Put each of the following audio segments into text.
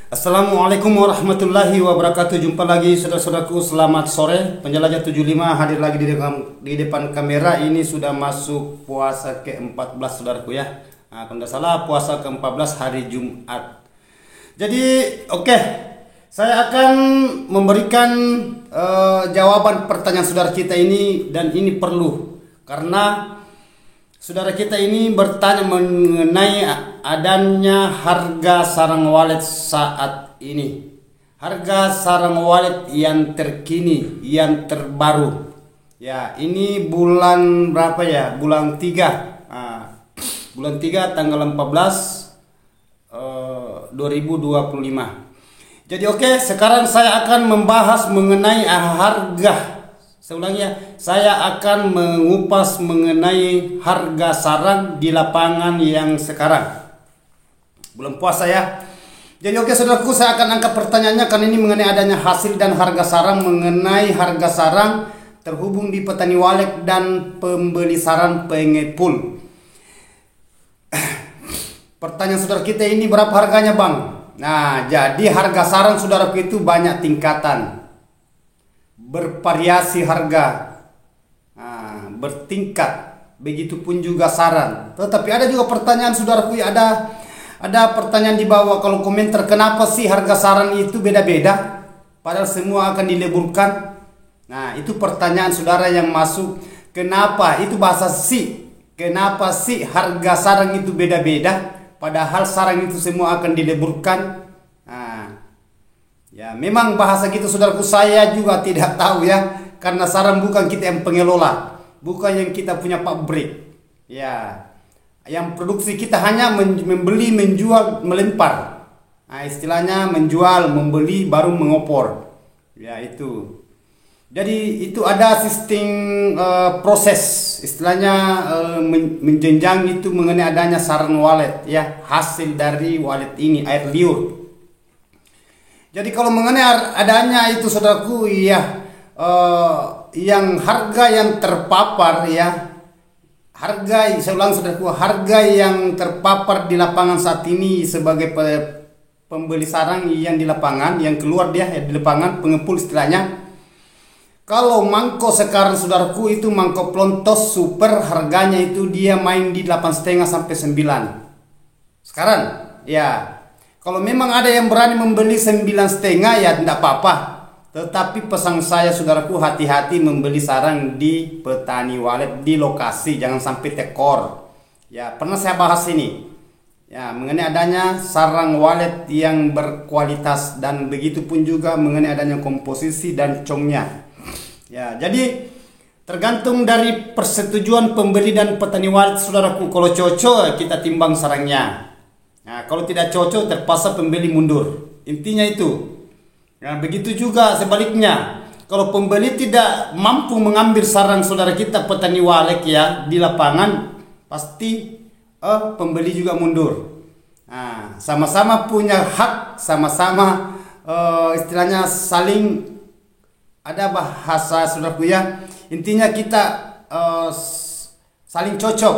Assalamualaikum warahmatullahi wabarakatuh. Jumpa lagi saudara-saudaraku, selamat sore. Penjelajah 75 hadir lagi di depan kamera. Ini sudah masuk puasa ke-14 saudaraku ya. Nah, kalau tidak salah puasa ke-14 hari Jumat. Jadi saya akan memberikan jawaban pertanyaan saudara kita ini, dan ini perlu karena saudara kita ini bertanya mengenai adanya harga sarang walet saat ini. Harga sarang walet yang terkini, yang terbaru. Ya, ini bulan berapa ya? Bulan 3. Bulan 3 tanggal 14 2025. Jadi sekarang saya akan membahas mengenai harga. Saya ulangi ya, saya akan mengupas mengenai harga sarang di lapangan yang sekarang bulan puasa ya. Jadi saudaraku, saya akan angkat pertanyaannya karena ini mengenai adanya hasil dan harga sarang, mengenai harga sarang terhubung di petani walet dan pembeli sarang pengepul. Pertanyaan saudara kita ini, berapa harganya bang? Nah, jadi harga sarang saudaraku itu banyak tingkatan, bervariasi harga, bertingkat. Begitupun juga saran. Tetapi ada juga pertanyaan saudaraku, ada pertanyaan di bawah kalau komentar, kenapa sih harga saran itu beda-beda padahal semua akan dileburkan. Nah, itu pertanyaan saudara yang masuk. Kenapa? Itu bahasa sih. Kenapa sih harga sarang itu beda-beda padahal sarang itu semua akan dileburkan? Ya, memang bahasa gitu saudaraku, saya juga tidak tahu ya, karena sarang bukan kita yang pengelola, bukan yang kita punya pabrik. Ya, yang produksi kita hanya membeli, menjual, melempar. Nah, istilahnya menjual, membeli, baru mengopor. Ya, itu. Jadi itu ada sistem proses, istilahnya menjenjang itu mengenai adanya sarang walet ya, hasil dari walet ini, air liur. Jadi kalau mengenai adanya itu saudaraku ya, yang harga yang terpapar ya, saya ulang saudaraku, harga yang terpapar di lapangan saat ini sebagai pembeli sarang yang di lapangan, yang keluar dia ya, di lapangan pengepul istilahnya. Kalau mangkok sekarang saudaraku itu mangkok plontos super, harganya itu dia main di 8,5 sampai 9 sekarang ya. Kalau memang ada yang berani membeli 9,5 ya tidak apa-apa. Tetapi pesan saya saudaraku, hati-hati membeli sarang di petani walet, di lokasi, jangan sampai tekor. Ya, pernah saya bahas ini. Ya, mengenai adanya sarang walet yang berkualitas, dan begitu pun juga mengenai adanya komposisi dan congnya. Ya, jadi tergantung dari persetujuan pembeli dan petani walet saudaraku. Kalau cocok kita timbang sarangnya. Nah, kalau tidak cocok terpaksa pembeli mundur. Intinya itu. Nah, begitu juga sebaliknya. Kalau pembeli tidak mampu mengambil sarang saudara kita petani walet ya di lapangan, pasti pembeli juga mundur. Nah, sama-sama punya hak, sama-sama istilahnya saling, ada bahasa saudaraku ya. Intinya kita saling cocok.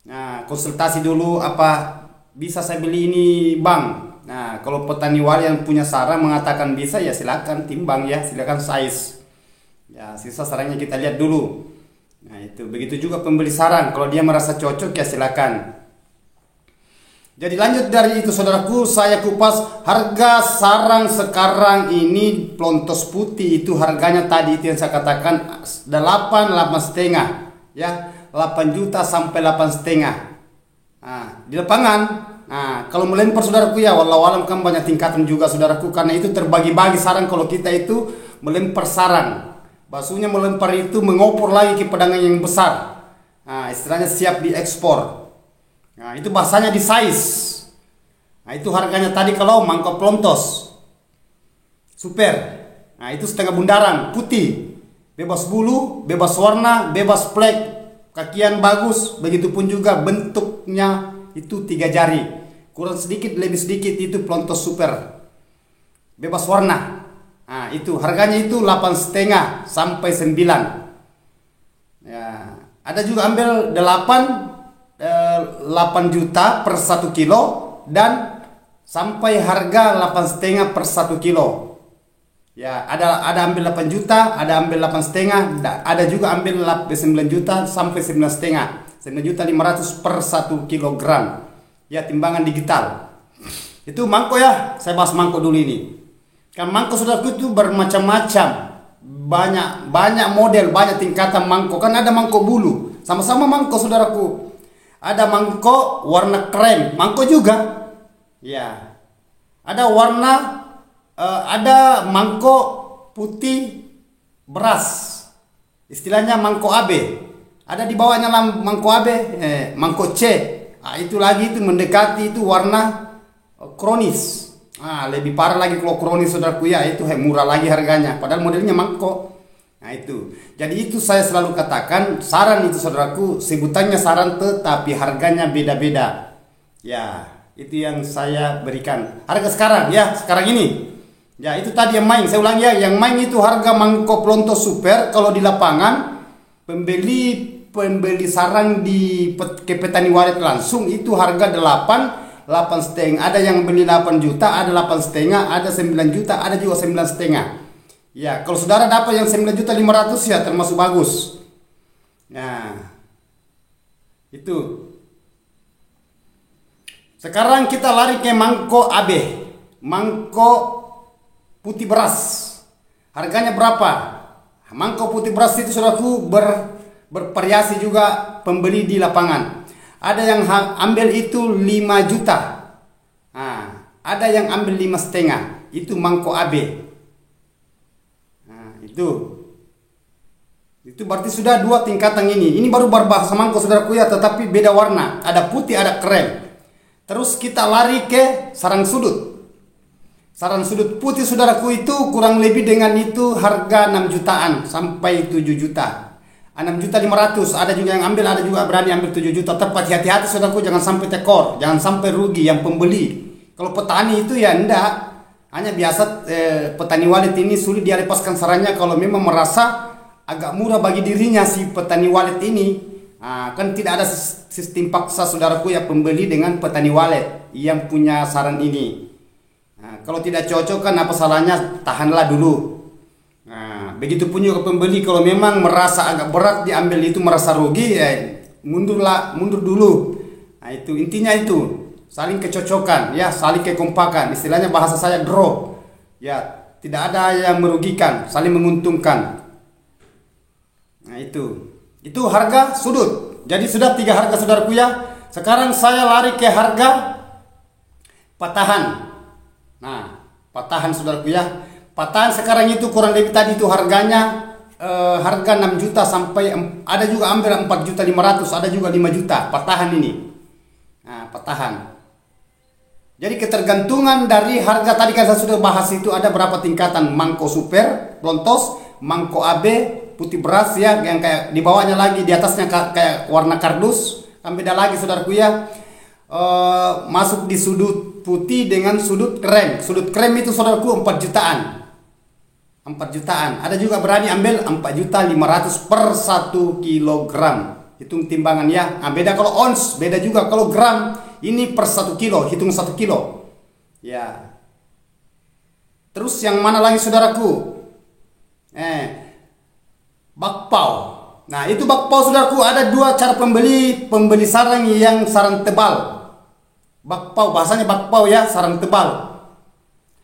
Nah, konsultasi dulu, apa bisa saya beli ini bang? Nah, kalau petani walet yang punya sarang mengatakan bisa, ya silakan timbang ya, silakan size. Ya, sisa sarangnya kita lihat dulu. Nah, itu begitu juga pembeli sarang, kalau dia merasa cocok ya silakan. Jadi lanjut dari itu saudaraku, saya kupas harga sarang sekarang ini. Plontos putih itu harganya tadi itu yang saya katakan 8,5 ya, 8 juta sampai 8,5. Nah, di lapangan. Nah, kalau melempar saudaraku ya, wallahu alam kan banyak tingkatan juga saudaraku, karena itu terbagi-bagi sarang. Kalau kita itu melempar sarang, basuhnya melempar itu mengopor lagi ke pedagang yang besar. Nah, istilahnya siap diekspor. Nah, itu bahasanya di size. Nah, itu harganya tadi kalau mangkok plontos super. Nah, itu setengah bundaran putih, bebas bulu, bebas warna, bebas flek, kakian bagus. Begitupun juga bentuknya itu 3 jari, kurang sedikit lebih sedikit, itu plontos super, bebas warna. Nah, itu harganya itu 8,5 sampai 9. Ya, ada juga ambil 8 juta per 1 kilo dan sampai harga 8,5 per 1 kilo. Ya, ada ambil 8 juta, ada ambil 8,5, ada juga ambil 9 juta sampai 9,5. 9.500.000 per 1 kilogram. Ya, timbangan digital. Itu mangkok ya. Saya bahas mangkok dulu ini. Kan mangkok saudaraku itu bermacam-macam. Banyak model, banyak tingkatan mangkok. Kan ada mangkok bulu, sama-sama mangkok saudaraku. Ada mangkok warna krem, mangkok juga. Ya. Ada warna ada mangkok putih beras, istilahnya mangkok AB. Ada di bawahnya mangkok AB, mangkok C. Nah, itu lagi itu mendekati itu warna kronis. Lebih parah lagi kalau kronis saudaraku ya, itu murah lagi harganya. Padahal modelnya mangkok. Nah itu. Jadi itu saya selalu katakan saran itu saudaraku, sebutannya saran tetapi harganya beda-beda. Ya, itu yang saya berikan. Harga sekarang ya, sekarang ini. Ya itu tadi yang main, saya ulangi ya, yang main itu harga mangkok Plontos Super kalau di lapangan pembeli sarang ke petani walet langsung itu harga 8,5. Ada yang beli 8 juta, ada 8,5, ada 9 juta, ada juga 9,5. Ya kalau saudara dapat yang 9.500.000 ya termasuk bagus. Nah itu. Sekarang kita lari ke mangkok AB, mangkok putih beras. Harganya berapa? Mangkok putih beras itu saudaraku bervariasi juga pembeli di lapangan. Ada yang ambil itu 5 juta. Ada yang ambil 5,5. Itu mangkok AB. Itu berarti sudah 2 tingkatan ini. Ini baru berbahasa mangkok saudaraku ya, tetapi beda warna. Ada putih, ada krem. Terus kita lari ke sarang sudut. Sarang sudut putih saudaraku itu kurang lebih dengan itu harga 6 jutaan sampai 7 juta. 6.500.000. Ada juga yang ambil, ada juga berani ambil 7 juta. Tepat hati-hati saudaraku, jangan sampai tekor, jangan sampai rugi yang pembeli. Kalau petani itu ya enggak. Hanya biasa petani walet ini sulit dia lepaskan sarannya kalau memang merasa agak murah bagi dirinya si petani walet ini. Kan tidak ada sistem paksa saudaraku ya pembeli dengan petani walet yang punya saran ini. Kalau tidak cocok kan apa salahnya, tahanlah dulu. Begitupun juga pembeli kalau memang merasa agak berat diambil itu, merasa rugi, mundur dulu. Itu intinya itu, saling kecocokan ya, saling kekompakan. Istilahnya bahasa saya drop. Ya, tidak ada yang merugikan, saling menguntungkan. Nah itu harga sudut. Jadi sudah 3 harga saudaraku ya. Sekarang saya lari ke harga patahan. Nah, patahan saudaraku ya. Patahan sekarang itu kurang lebih tadi itu harganya harga 6 juta sampai ada juga ambil 4.500.000, ada juga 5 juta patahan ini. Nah, patahan. Jadi ketergantungan dari harga tadi kan saya sudah bahas itu ada berapa tingkatan, mangkok super, Plontos, mangkok AB, putih beras ya, yang kayak di bawahnya lagi, di atasnya kayak warna kardus. Kan beda lagi saudaraku ya. Masuk di sudut putih dengan sudut krem. Sudut krem itu saudaraku 4 jutaan. 4 jutaan. Ada juga berani ambil 4.500.000 per 1 kilogram. Hitung timbangan ya. Beda kalau ons, beda juga kalau gram. Ini per 1 kilo, hitung 1 kilo. Ya. Terus yang mana lagi saudaraku? Bakpao. Nah, itu bakpao saudaraku ada 2 cara pembeli sarang yang sarang tebal. Bakpao, bahasanya bakpao ya, sarang tebal.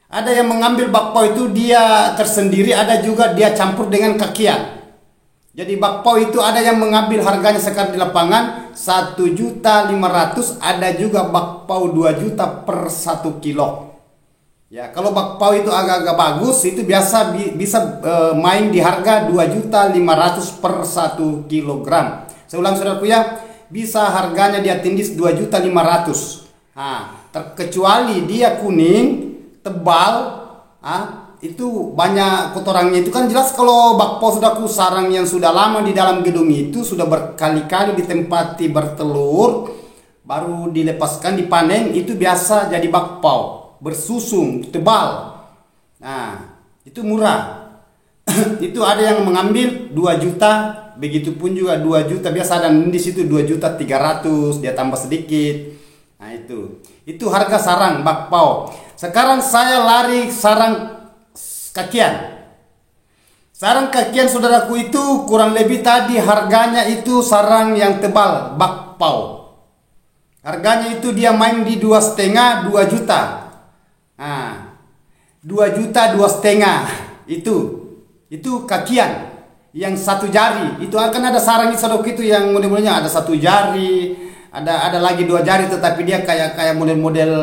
Ada yang mengambil bakpao itu dia tersendiri, ada juga dia campur dengan kakian. Jadi bakpao itu ada yang mengambil harganya sekarang di lapangan 1.500.000, ada juga bakpao 2 juta per 1 kilo. Ya, kalau bakpao itu agak-agak bagus itu biasa bisa main di harga 2.500.000 per 1 kilogram. Saya ulang saudaraku ya, bisa harganya dia tindis 2.500.000. Terkecuali dia kuning, tebal, itu banyak kotorannya. Itu kan jelas kalau bakpao saudaraku sarang yang sudah lama di dalam gedung itu sudah berkali-kali ditempati bertelur, baru dilepaskan dipanen, itu biasa jadi bakpao bersusung tebal. Nah, itu murah. Itu ada yang mengambil 2 juta, begitupun juga 2 juta biasa, dan di situ 2.300.000 dia tambah sedikit. Nah, itu Itu harga sarang bakpao. Sekarang saya lari sarang kakian. Sarang kakian saudaraku itu kurang lebih tadi harganya itu sarang yang tebal bakpao. Harganya itu dia main di 2,5 2 juta. Nah, 2 juta 2,5 itu kakian yang satu jari. Itu akan ada sarang di saudaraku itu yang model-modelnya ada satu jari, ada lagi 2 jari tetapi dia kayak model-model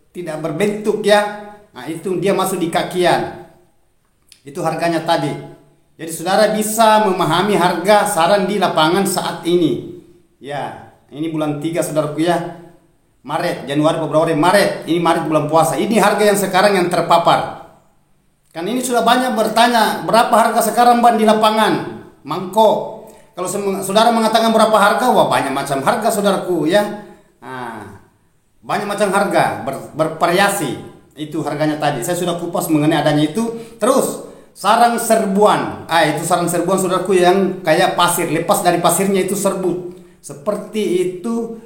tidak berbentuk ya. Nah, itu dia masuk di kakian. Itu harganya tadi. Jadi saudara bisa memahami harga sarang di lapangan saat ini. Ya, ini bulan 3 saudaraku ya. Maret, Januari, Februari, Maret. Ini Maret bulan puasa. Ini harga yang sekarang yang terpapar. Kan ini sudah banyak bertanya, berapa harga sekarang Bang di lapangan? Mangkok. Kalau saudara mengatakan berapa harga, wah banyak macam harga saudaraku ya. Nah, banyak macam harga, bervariasi. Itu harganya tadi. Saya sudah kupas mengenai adanya itu. Terus sarang serbuan. Itu sarang serbuan saudaraku yang kayak pasir, lepas dari pasirnya itu serbuk. Seperti itu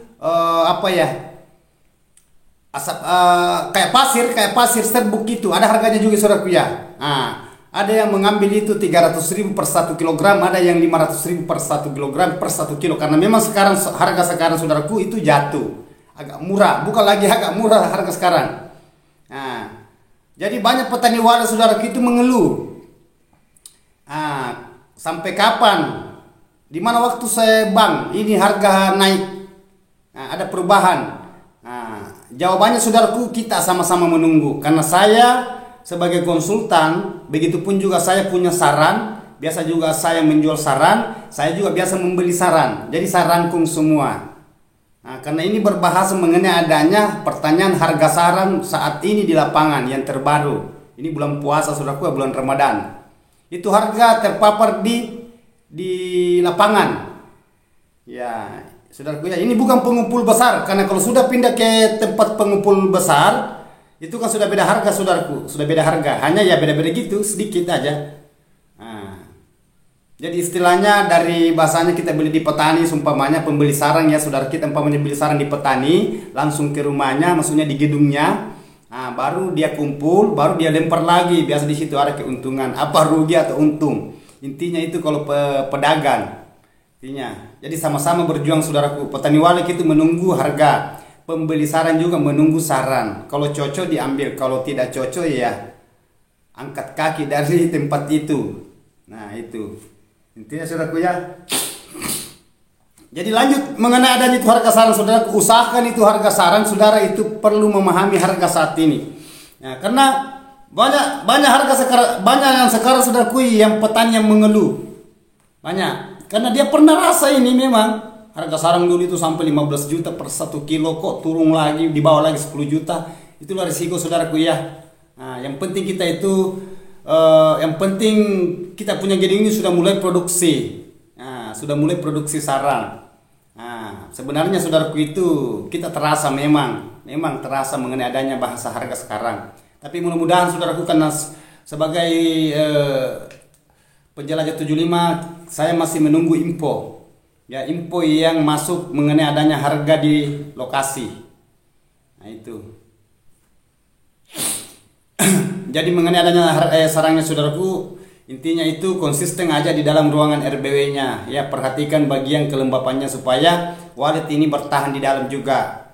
asap kayak pasir serbuk itu. Ada harganya juga saudaraku ya. Ada yang mengambil itu 300.000 per 1 kilogram, ada yang 500.000 per 1 kilogram per 1 kilo. Karena memang sekarang harga sekarang saudaraku itu jatuh. Agak murah, bukan lagi agak murah harga sekarang. Jadi banyak petani wadah saudaraku itu mengeluh. Sampai kapan? Di mana waktu saya Bang, ini harga naik, ada perubahan. Jawabannya saudaraku kita sama-sama menunggu. Karena saya sebagai konsultan, begitupun juga saya punya saran. Biasa juga saya menjual saran, saya juga biasa membeli saran. Jadi saya rangkum semua. Karena ini berbahasa mengenai adanya pertanyaan harga saran saat ini di lapangan yang terbaru. Ini bulan puasa saudaraku, bulan Ramadan. Itu harga terpapar di lapangan. Ya, saudaraku ya, ini bukan pengumpul besar karena kalau sudah pindah ke tempat pengumpul besar itu kan sudah beda harga saudaraku, sudah beda harga. Hanya ya beda-beda gitu sedikit aja. Jadi istilahnya dari bahasanya kita beli di petani, sumpamanya pembeli sarang ya saudara, kita umpamanya beli sarang di petani, langsung ke rumahnya, maksudnya di gedungnya. Baru dia kumpul, baru dia lempar lagi. Biasa di situ ada keuntungan, apa rugi atau untung. Intinya itu kalau pedagang. Intinya. Jadi sama-sama berjuang saudaraku. Petani walek itu menunggu harga. Pembeli saran juga menunggu saran. Kalau cocok diambil, kalau tidak cocok ya angkat kaki dari tempat itu. Nah, itu. Intinya saudaraku ya. Jadi lanjut mengenai adanya itu harga saran saudara, usahakan itu harga saran saudara itu perlu memahami harga saat ini. Ya, karena banyak harga sekarang, banyak yang sekarang saudaraku yang petani yang mengeluh. Banyak. Karena dia pernah rasa ini memang harga sarang dulu itu sampai 15 juta per 1 kilo, kok turun lagi di bawah lagi 10 juta. Itulah risiko saudaraku ya. Yang penting kita itu yang penting kita punya gedung ini sudah mulai produksi. Sudah mulai produksi sarang. Sebenarnya saudaraku itu kita terasa memang terasa mengenai adanya bahasa harga sekarang. Tapi mudah-mudahan saudaraku karena sebagai penjelajah 75 saya masih menunggu info. Ya, info yang masuk mengenai adanya harga di lokasi. Nah, itu. Jadi mengenai adanya sarangnya saudaraku, intinya itu konsisten aja di dalam ruangan RBW-nya. Ya, perhatikan bagian kelembapannya supaya walet ini bertahan di dalam juga.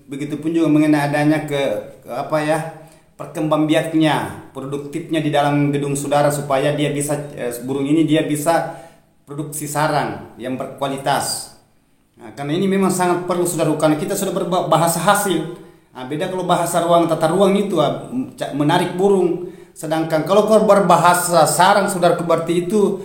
Begitupun juga mengenai adanya perkembangbiaknya, produktifnya di dalam gedung saudara supaya dia bisa burung ini dia bisa produksi sarang yang berkualitas. Karena ini memang sangat perlu saudara, karena kita sudah berbahasa hasil. Beda kalau bahasa ruang tata ruang itu menarik burung. Sedangkan kalau berbahasa sarang saudara berarti itu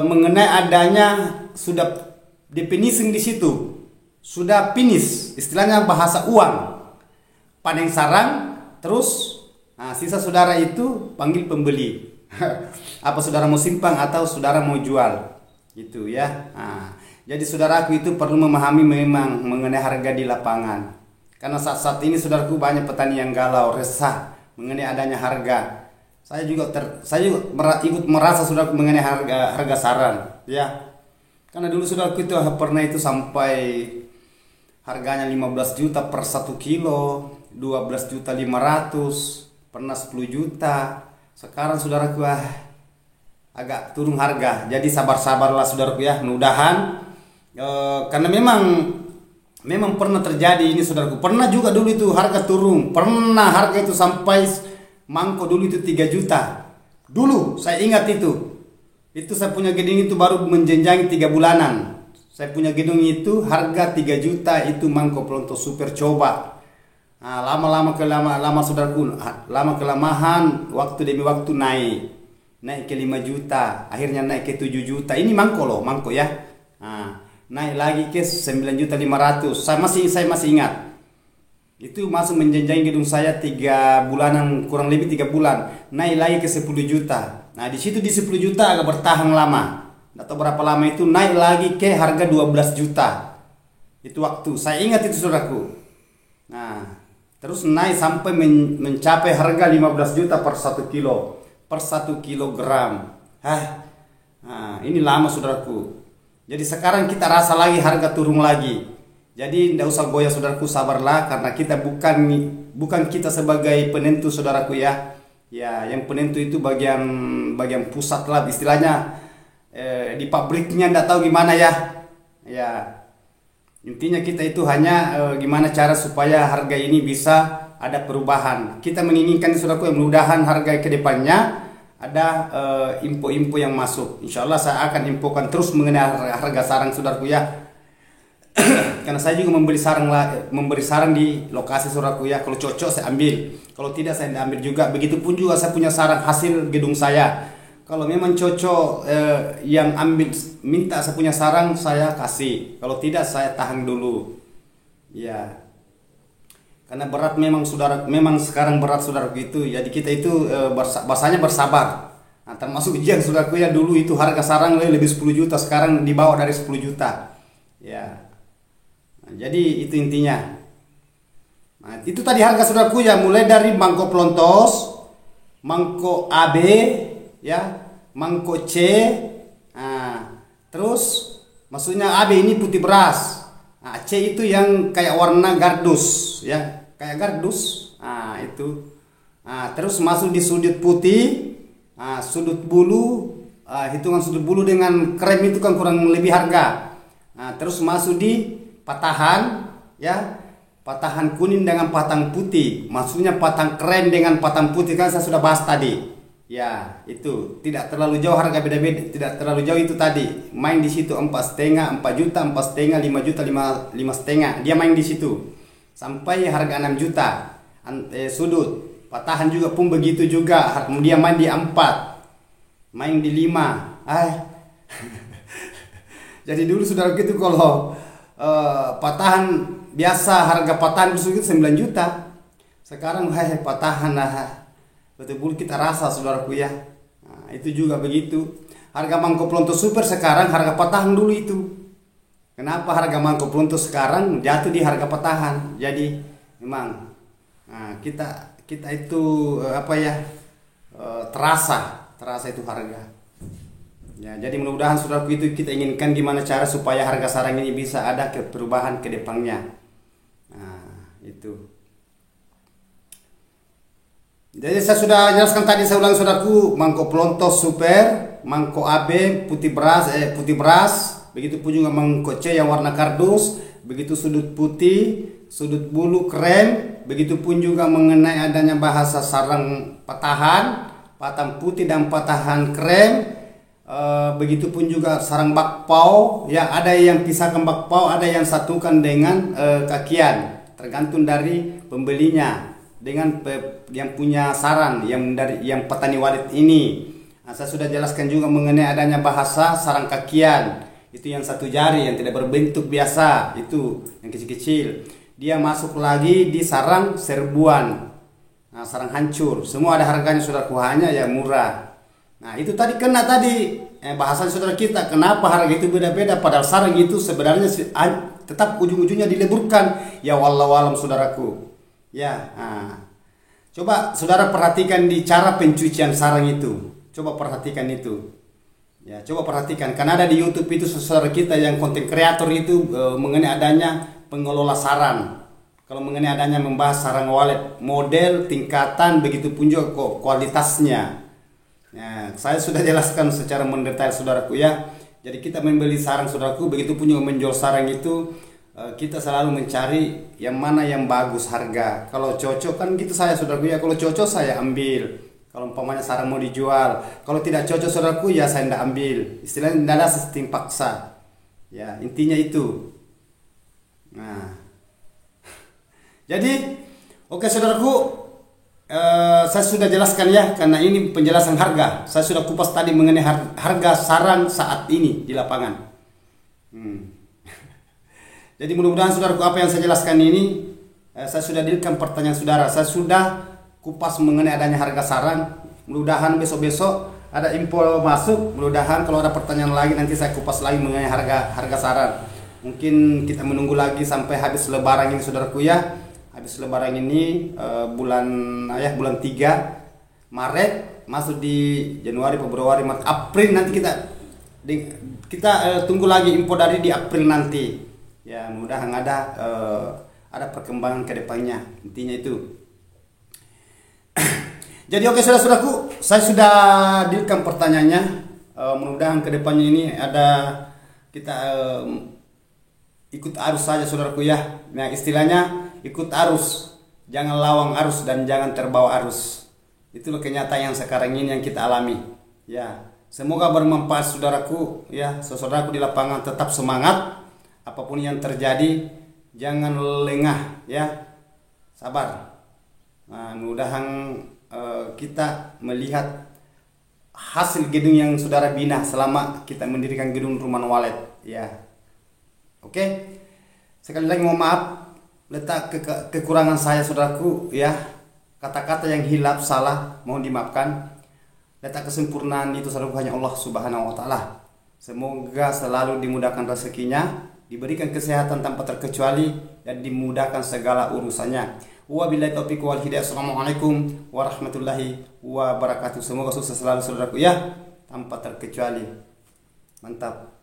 mengenai adanya sudah definisi di situ. Sudah finish, istilahnya bahasa uang. Panen sarang, terus sisa saudara itu panggil pembeli. Apa saudara mau simpang atau saudara mau jual, gitu ya. Jadi saudaraku itu perlu memahami memang mengenai harga di lapangan. Karena saat ini saudaraku banyak petani yang galau, resah mengenai adanya harga. Saya juga ikut merasa saudaraku mengenai harga saran, ya. Karena dulu saudaraku itu pernah itu sampai harganya 15 juta per 1 kilo, 12 juta 500, pernah 10 juta. Sekarang saudaraku agak turun harga. Jadi sabar-sabarlah saudaraku ya. Mudah-mudahan karena memang pernah terjadi ini saudaraku. Pernah juga dulu itu harga turun. Pernah harga itu sampai mangkok dulu itu 3 juta. Dulu saya ingat itu. Itu saya punya gedung itu baru menjenjangi 3 bulanan. Saya punya gedung itu harga 3 juta itu mangkok pelontos super coba. Nah, lama saudaraku, lama kelamahan waktu demi waktu naik ke 5 juta, akhirnya naik ke 7 juta. Ini mangkok ya. Nah, naik lagi ke 9 juta 500. Saya masih ingat. Itu masuk menjenjangi gedung saya 3 bulanan, kurang lebih 3 bulan. Naik lagi ke 10 juta. Nah, di situ di 10 juta agak bertahan lama. Nggak tahu berapa lama itu naik lagi ke harga 12 juta. Itu waktu saya ingat itu saudaraku. Nah, terus naik sampai mencapai harga 15 juta per 1 kilo, per 1 kilogram. Nah, ini lama saudaraku. Jadi sekarang kita rasa lagi harga turun lagi. Jadi tidak usah goyah saudaraku, sabarlah karena kita bukan kita sebagai penentu saudaraku ya. Ya, yang penentu itu bagian pusat lah istilahnya. Di pabriknya tidak tahu gimana ya. Ya, intinya kita itu hanya gimana cara supaya harga ini bisa ada perubahan. Kita menginginkan saudaraku yang mudah-mudahan harga ke depannya ada info-info yang masuk. Insya Allah saya akan infokan terus mengenai harga sarang saudaraku ya. Karena saya juga memberi sarang di lokasi saudaraku ya. Kalau cocok saya ambil, kalau tidak saya ambil juga. Begitupun juga saya punya sarang hasil gedung saya. Kalau memang cocok yang ambil minta saya punya sarang saya kasih. Kalau tidak saya tahan dulu. Ya. Karena berat memang sekarang berat saudaraku itu. Jadi kita itu bahasanya bersabar. Nah, termasuk ujian saudaraku ya, dulu itu harga sarang lebih 10 juta, sekarang di bawah dari 10 juta. Ya. Nah, jadi itu intinya. Nah, itu tadi harga saudaraku ya, mulai dari mangkok pelontos, mangkok AB ya, mangkok C. Nah, terus maksudnya AB ini putih beras. Nah, C itu yang kayak warna gardus ya, kayak gardus. Nah, itu. Nah, terus masuk di sudut putih. Nah, sudut bulu, hitungan sudut bulu dengan krem itu kan kurang lebih harga. Nah, terus masuk di patahan ya. Patahan kuning dengan patang putih. Maksudnya patang krem dengan patang putih kan saya sudah bahas tadi. Ya, itu tidak terlalu jauh harga beda-beda, tidak terlalu jauh itu tadi. Main di situ 4,5, 4 juta, 4,5, 5 juta, 5,5. Dia main di situ sampai harga 6 juta. Sudut patahan juga pun begitu juga. Dia main di 4, main di 5. Jadi dulu saudara gitu kalau patahan biasa harga patahan itu 9 juta. Sekarang patahan betul-betul kita rasa saudaraku ya. Nah, itu juga begitu. Harga mangkok pelontos super sekarang harga patahan dulu itu. Kenapa harga mangkok pelontos sekarang jatuh di harga patahan? Jadi memang kita itu terasa itu harga. Ya, jadi mudah-mudahan saudaraku itu kita inginkan gimana cara supaya harga sarang ini bisa ada perubahan ke depannya. Nah, itu. Jadi saya sudah jelaskan tadi, saya ulang saudaraku, mangkok pelontos super, mangkok AB putih beras, begitu pun juga mangkok C yang warna kardus, begitu sudut putih, sudut bulu krem, begitu pun juga mengenai adanya bahasa sarang patahan, patang putih dan patahan krem, begitu pun juga sarang bakpao, ya ada yang pisahkan bakpao, ada yang satukan dengan kakian, tergantung dari pembelinya. Dengan yang punya sarang yang petani walet ini. Nah, saya sudah jelaskan juga mengenai adanya bahasa sarang kakian. Itu yang satu jari yang tidak berbentuk biasa, itu yang kecil-kecil. Dia masuk lagi di sarang serbuan. Nah, sarang hancur. Semua ada harganya saudaraku, hanya yang murah. Nah, itu tadi kena bahasan saudara kita, kenapa harga itu beda-beda padahal sarang itu sebenarnya tetap ujung-ujungnya dileburkan. Ya wallahualam saudaraku. Ya, coba saudara perhatikan di cara pencucian sarang itu. Coba perhatikan itu. Ya, coba perhatikan. Karena ada di YouTube itu saudara kita yang konten kreator itu mengenai adanya pengelola saran. Kalau mengenai adanya membahas sarang walet, model, tingkatan, begitu pun juga kualitasnya. Nah, saya sudah jelaskan secara mendetail saudaraku ya. Jadi kita membeli sarang saudaraku, begitu pun juga menjual sarang itu kita selalu mencari yang mana yang bagus harga. Kalau cocok kan gitu saya saudaraku ya. Kalau cocok saya ambil. Kalau umpamanya sarang mau dijual, kalau tidak cocok saudaraku ya saya tidak ambil. Istilahnya tidak ada sistem paksa. Ya intinya itu. Nah, jadi oke saudaraku, saya sudah jelaskan ya, karena ini penjelasan harga. Saya sudah kupas tadi mengenai harga sarang saat ini di lapangan. Jadi mudah-mudahan saudaraku apa yang saya jelaskan ini, saya sudah direkam pertanyaan saudara. Saya sudah kupas mengenai adanya harga sarang. Mudah-mudahan besok-besok ada info masuk. Mudah-mudahan kalau ada pertanyaan lagi nanti saya kupas lagi mengenai harga sarang. Mungkin kita menunggu lagi sampai habis lebaran ini saudaraku ya. Habis lebaran ini bulan 3 Maret masuk di Januari, Februari, Maret, April nanti kita tunggu lagi info dari di April nanti. Ya, mudah-mudahan ada perkembangan ke depannya. Intinya itu. Jadi oke saudara-saudaraku, saya sudah direkam pertanyaannya. Mudah-mudahan ke depannya ini kita ikut arus saja saudaraku ya. Nah, istilahnya ikut arus, jangan lawang arus dan jangan terbawa arus. Itulah kenyataan yang sekarang ini yang kita alami. Ya, semoga bermanfaat saudaraku ya. Saudaraku di lapangan tetap semangat. Apapun yang terjadi, jangan lengah ya. Sabar. Nah, mudah-mudahan kita melihat hasil gedung yang saudara bina selama kita mendirikan gedung rumah walet ya. Oke. Sekali lagi mohon maaf letak kekurangan saya saudaraku ya. Kata-kata yang hilaf salah mohon dimaafkan. Letak kesempurnaan itu saudaraku hanya Allah Subhanahu wa taala. Semoga selalu dimudahkan rezekinya, diberikan kesehatan tanpa terkecuali dan dimudahkan segala urusannya. Wabillahi taufiq wal hidayah. Assalamualaikum warahmatullahi wabarakatuh. Semoga sukses selalu saudaraku ya, tanpa terkecuali. Mantap.